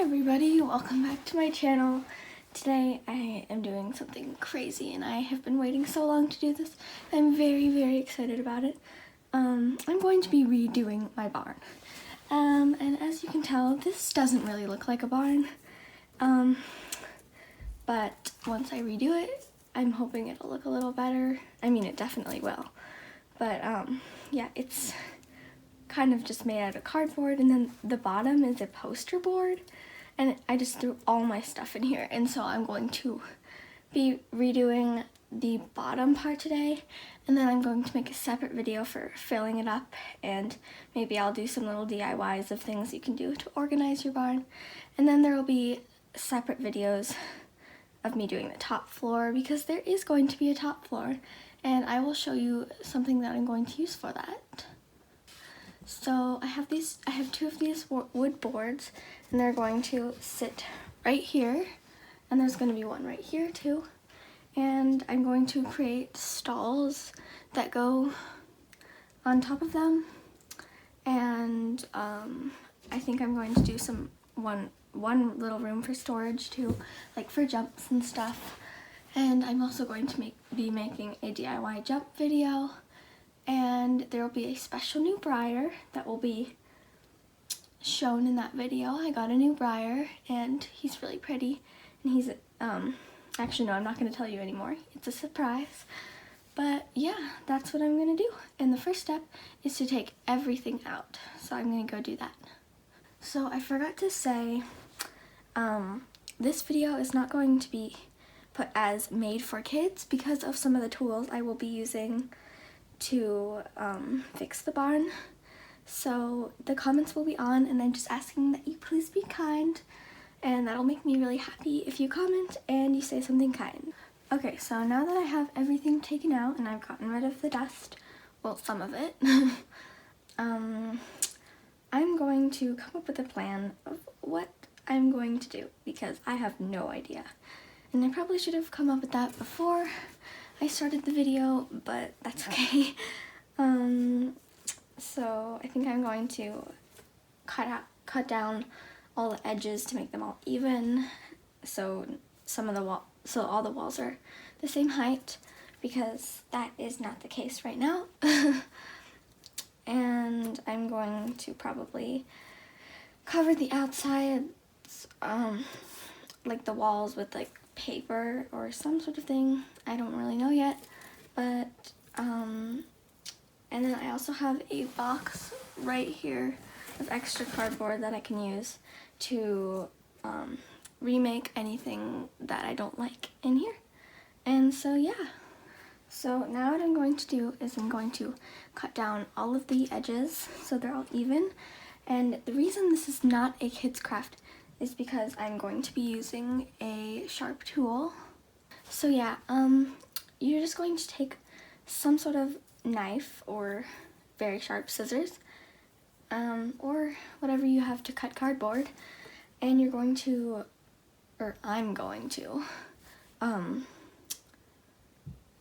everybody, welcome back to my channel. Today I am doing something crazy and I have been waiting so long to do this. I'm very excited about it. I'm going to be redoing my barn. And as you can tell, this doesn't really look like a barn. But once I redo it, I'm hoping it'll look a little better. I mean, it definitely will. But yeah, it's kind of just made out of cardboard, and then the bottom is a poster board, and I just threw all my stuff in here, and so I'm going to be redoing the bottom part today, and then I'm going to make a separate video for filling it up, and maybe I'll do some little DIYs of things you can do to organize your barn, and then there will be separate videos of me doing the top floor, because there is going to be a top floor, and I will show you something that I'm going to use for that. So I have two of these wood boards, and they're going to sit right here, and there's going to be one right here too, and I'm going to create stalls that go on top of them, and I think I'm going to do one little room for storage too, like for jumps and stuff, and I'm also going to be making a DIY jump video. And there will be a special new Breyer that will be shown in that video. I got a new Breyer, and he's really pretty, and he's, actually no, I'm not going to tell you anymore. It's a surprise. But yeah, that's what I'm going to do. And the first step is to take everything out. So I'm going to go do that. So I forgot to say, this video is not going to be put as made for kids because of some of the tools I will be using to fix the barn. So the comments will be on, and I'm just asking that you please be kind, and that'll make me really happy if you comment and you say something kind. Okay, so now that I have everything taken out and I've gotten rid of the dust, well, some of it, I'm going to come up with a plan of what I'm going to do, because I have no idea. And I probably should have come up with that before I started the video, but that's okay. So I think I'm going to cut down all the edges to make them all even, so all the walls are the same height, because that is not the case right now. And I'm going to probably cover the outsides, like the walls, with like paper or some sort of thing. I don't really know yet, but and then I also have a box right here of extra cardboard that I can use to remake anything that I don't like in here. And so yeah, so now what I'm going to do is I'm going to cut down all of the edges so they're all even. And the reason this is not a kid's craft is because I'm going to be using a sharp tool. So yeah, you're just going to take some sort of knife or very sharp scissors, or whatever you have to cut cardboard, and you're going to, or I'm going to,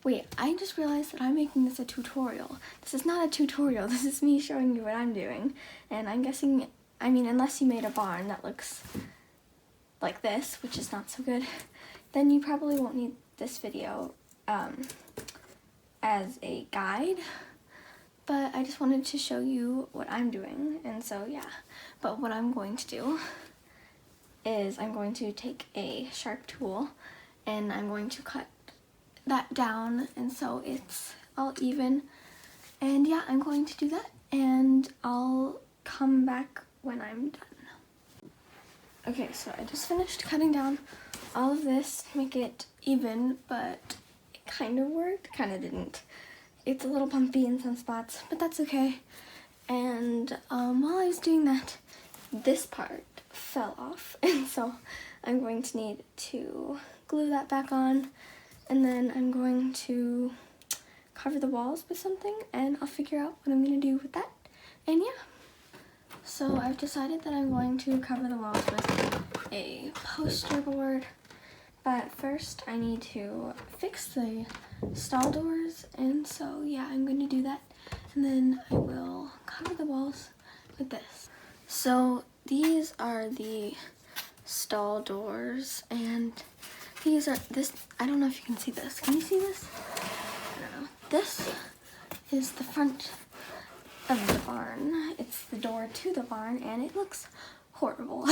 wait, I just realized that I'm making this a tutorial. This is not a tutorial, this is me showing you what I'm doing, and I'm guessing, I mean, unless you made a barn that looks like this, which is not so good, then you probably won't need this video as a guide, but I just wanted to show you what I'm doing, and so yeah. But what I'm going to do is I'm going to take a sharp tool, and I'm going to cut that down, and so it's all even, and yeah, I'm going to do that, and I'll come back when I'm done. Okay, so I just finished cutting down all of this to make it even, but it kind of worked, kind of didn't. It's a little bumpy in some spots, but that's okay. And while I was doing that, this part fell off, and so I'm going to need to glue that back on, and then I'm going to cover the walls with something, and I'll figure out what I'm going to do with that, and yeah. So I've decided that I'm going to cover the walls with a poster board, but first I need to fix the stall doors, and so yeah, I'm going to do that, and then I will cover the walls with this. So these are the stall doors, and these are I don't know if you can see this. Can you see this? I don't know. This is the front of the barn. It's the door to the barn, and it looks horrible.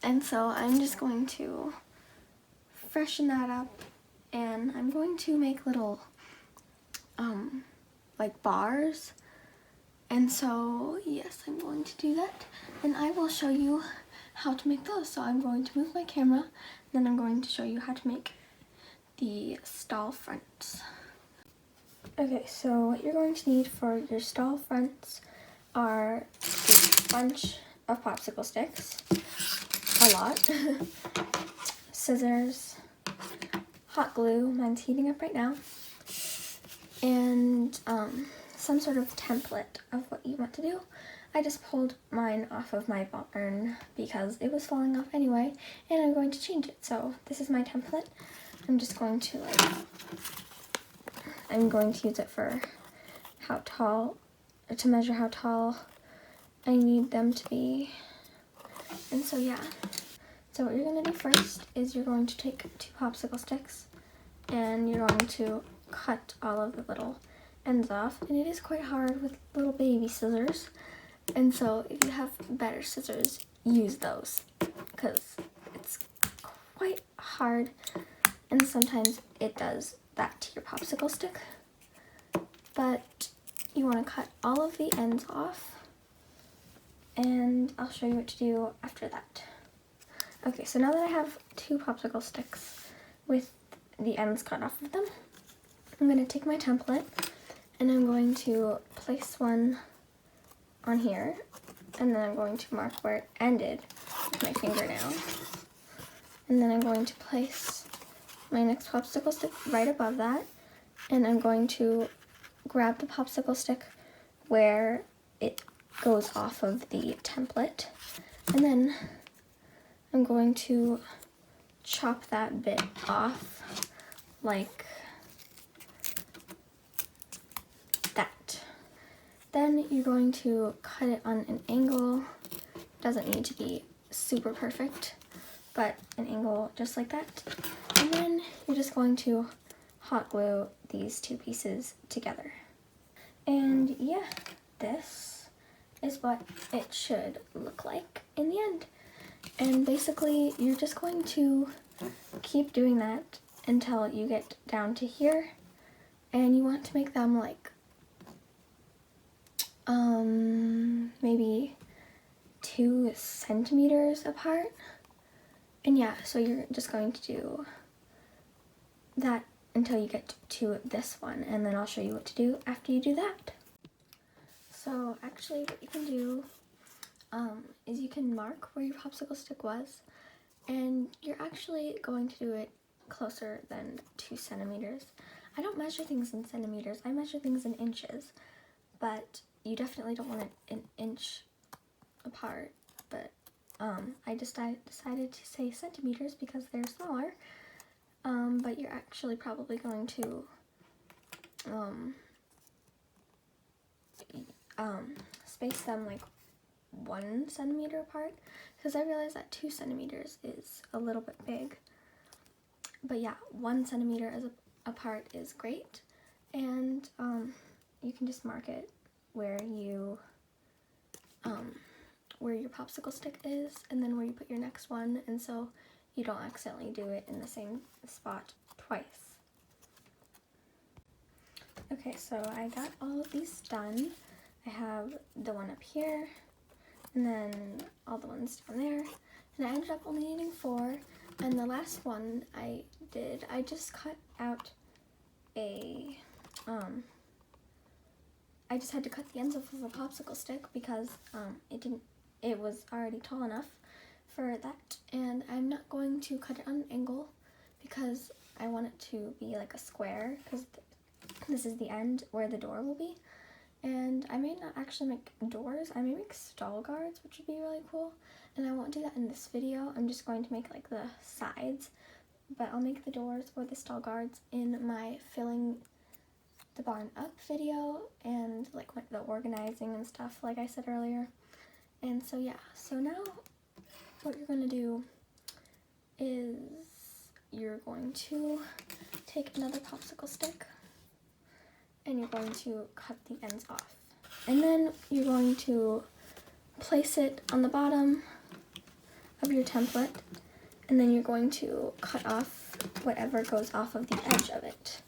And so I'm just going to freshen that up, and I'm going to make little like bars. And so yes, I'm going to do that, and I will show you how to make those. So I'm going to move my camera, then I'm going to show you how to make the stall fronts. Okay, so what you're going to need for your stall fronts are a bunch of popsicle sticks, a lot, scissors, hot glue, mine's heating up right now, and some sort of template of what you want to do. I just pulled mine off of my barn because it was falling off anyway, and I'm going to change it. So this is my template. I'm just going to I'm going to use it for how tall, to measure how tall I need them to be. And so yeah. So what you're going to do first is you're going to take 2 popsicle sticks, and you're going to cut all of the little ends off, and it is quite hard with little baby scissors, and so if you have better scissors, use those, because it's quite hard, and sometimes it does that to your popsicle stick. But you want to cut all of the ends off, and I'll show you what to do after that. Okay, so now that I have 2 popsicle sticks with the ends cut off of them, I'm going to take my template, and I'm going to place one on here, and then I'm going to mark where it ended with my fingernail. And then I'm going to place my next popsicle stick right above that, and I'm going to grab the popsicle stick where it goes off of the template, and then I'm going to chop that bit off like that. Then you're going to cut it on an angle. Doesn't need to be super perfect, but an angle just like that. And then you're just going to hot glue these 2 pieces together. And yeah, this is what it should look like in the end. And basically, you're just going to keep doing that until you get down to here, and you want to make them like maybe 2 centimeters apart. And yeah, so you're just going to do that until you get to this one, and then I'll show you what to do after you do that. So actually what you can do is you can mark where your popsicle stick was, and you're actually going to do it closer than 2 centimeters. I don't measure things in centimeters, I measure things in inches, but you definitely don't want it an inch apart. But I just decided to say centimeters because they're smaller, but you're actually probably going to space them like 1 centimeter apart, because I realize that 2 centimeters is a little bit big. But yeah, 1 centimeter apart is great, and you can just mark it where your popsicle stick is, and then where you put your next one, and so you don't accidentally do it in the same spot twice. Okay, so I got all of these done. I have the one up here, and then all the ones down there, and I ended up only needing 4, and the last one I just cut out I just had to cut the ends off of a popsicle stick because it was already tall enough for that, and I'm not going to cut it on an angle because I want it to be like a square, because this is the end where the door will be. And I may not actually make doors, I may make stall guards, which would be really cool, and I won't do that in this video. I'm just going to make like the sides, but I'll make the doors or the stall guards in my filling the barn up video, and like the organizing and stuff like I said earlier. And so yeah, so now what you're going to do is you're going to take another popsicle stick and you're going to cut the ends off. And then you're going to place it on the bottom of your template, and then you're going to cut off whatever goes off of the edge of it.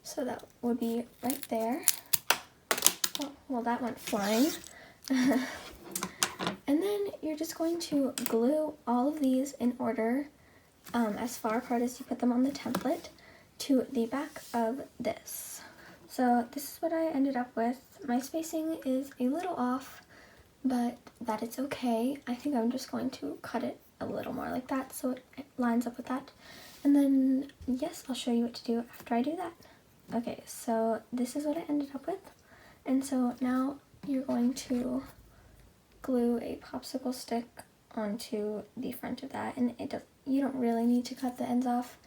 So that would be right there. Oh, well, that went flying. And then you're just going to glue all of these in order, as far apart as you put them on the template, to the back of this. So this is what I ended up with. My spacing is a little off, but that is okay. I think I'm just going to cut it a little more like that so it lines up with that. And then, yes, I'll show you what to do after I do that. Okay, so this is what I ended up with. And so now you're going to glue a popsicle stick onto the front of that, and you don't really need to cut the ends off.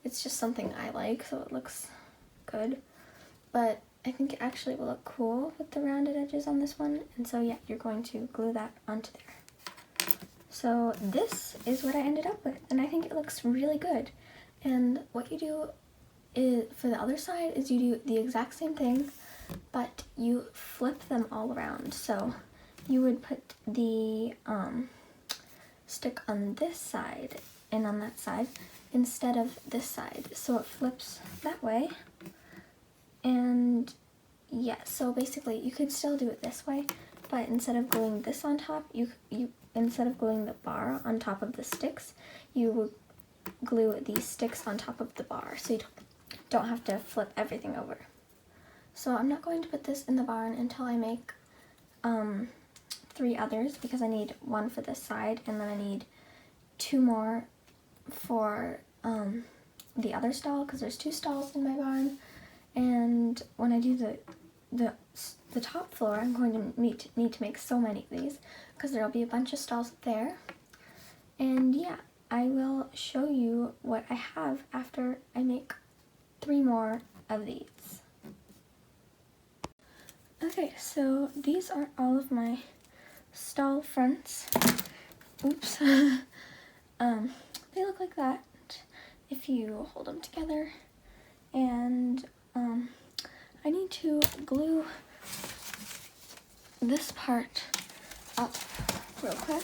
It's just something I like, so it looks good. But I think it actually will look cool with the rounded edges on this one. And so yeah, you're going to glue that onto there. So this is what I ended up with, and I think it looks really good. And what you do is, for the other side, is you do the exact same thing, but you flip them all around. So you would put the stick on this side and on that side instead of this side, so it flips that way. And yeah, so basically you could still do it this way, but instead of gluing this on top, you instead of gluing the bar on top of the sticks, you would glue these sticks on top of the bar, so you don't have to flip everything over. So I'm not going to put this in the barn until I make 3 others, because I need 1 for this side, and then I need 2 more for the other stall, because there's 2 stalls in my barn. And when I do the top floor, I'm going to need to make so many of these, because there'll be a bunch of stalls there. And yeah, I will show you what I have after I make 3 more of these. Okay, so these are all of my stall fronts. Oops. They look like that if you hold them together. And I need to glue this part up real quick.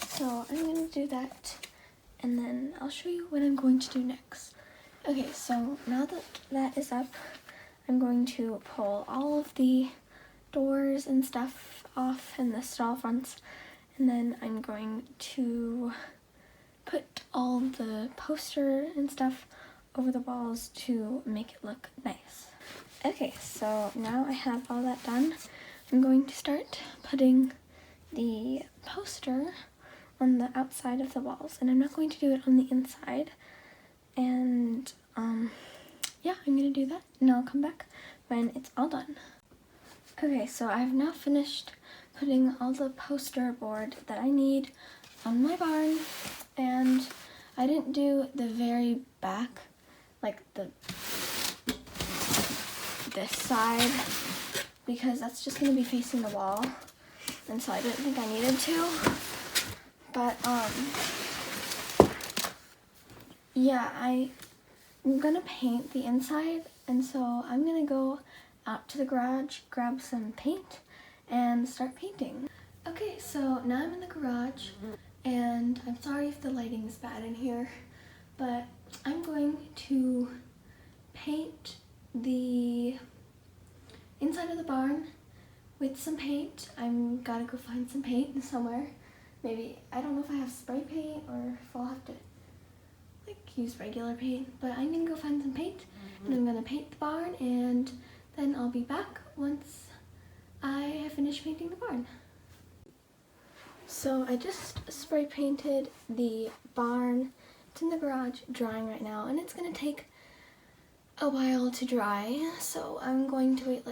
So I'm going to do that, and then I'll show you what I'm going to do next. Okay, so now that that is up, I'm going to pull all of the doors and stuff off and the stall fronts, and then I'm going to put all the poster and stuff over the walls to make it look nice. Okay, so now I have all that done. I'm going to start putting the poster on the outside of the walls, and I'm not going to do it on the inside. And yeah, I'm gonna do that, and I'll come back when it's all done. Okay, so I've now finished putting all the poster board that I need on my barn, and I didn't do the very back, like this side, because that's just going to be facing the wall, and so I didn't think I needed to. But yeah, I'm gonna paint the inside, and so I'm gonna go out to the garage, grab some paint, and start painting. Okay, so now I'm in the garage, and I'm sorry if the lighting is bad in here, but I'm going to paint the inside of the barn with some paint. I'm gotta go find some paint somewhere. Maybe, I don't know if I have spray paint or if I'll have to like use regular paint, but I'm gonna go find some paint, and I'm gonna paint the barn, and then I'll be back once I have finished painting the barn. So I just spray painted the barn. It's in the garage drying right now, and it's gonna take a while to dry, so I'm going to wait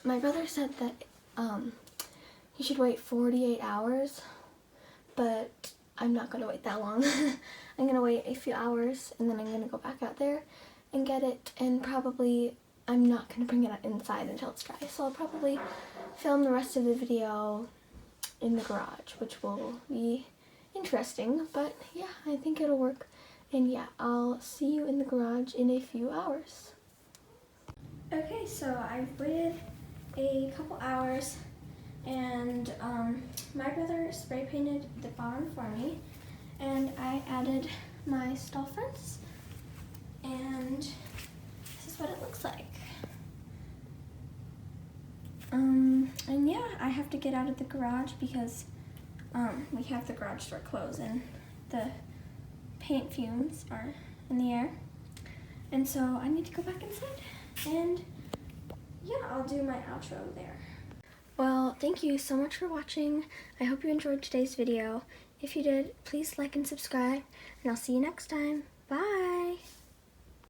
my brother said that he should wait 48 hours, but I'm not gonna wait that long. I'm gonna wait a few hours, and then I'm gonna go back out there and get it, and probably I'm not gonna bring it inside until it's dry, so I'll probably film the rest of the video in the garage, which will be interesting, but yeah, I think it'll work. And yeah, I'll see you in the garage in a few hours. Okay, so I've waited a couple hours, and my brother spray painted the bottom for me, and I added my stall fronts, and this is what it looks like. And yeah, I have to get out of the garage because we have the garage door closed and the paint fumes are in the air. And so I need to go back inside, and yeah, I'll do my outro there. Well, thank you so much for watching. I hope you enjoyed today's video. If you did, please like and subscribe, and I'll see you next time. Bye!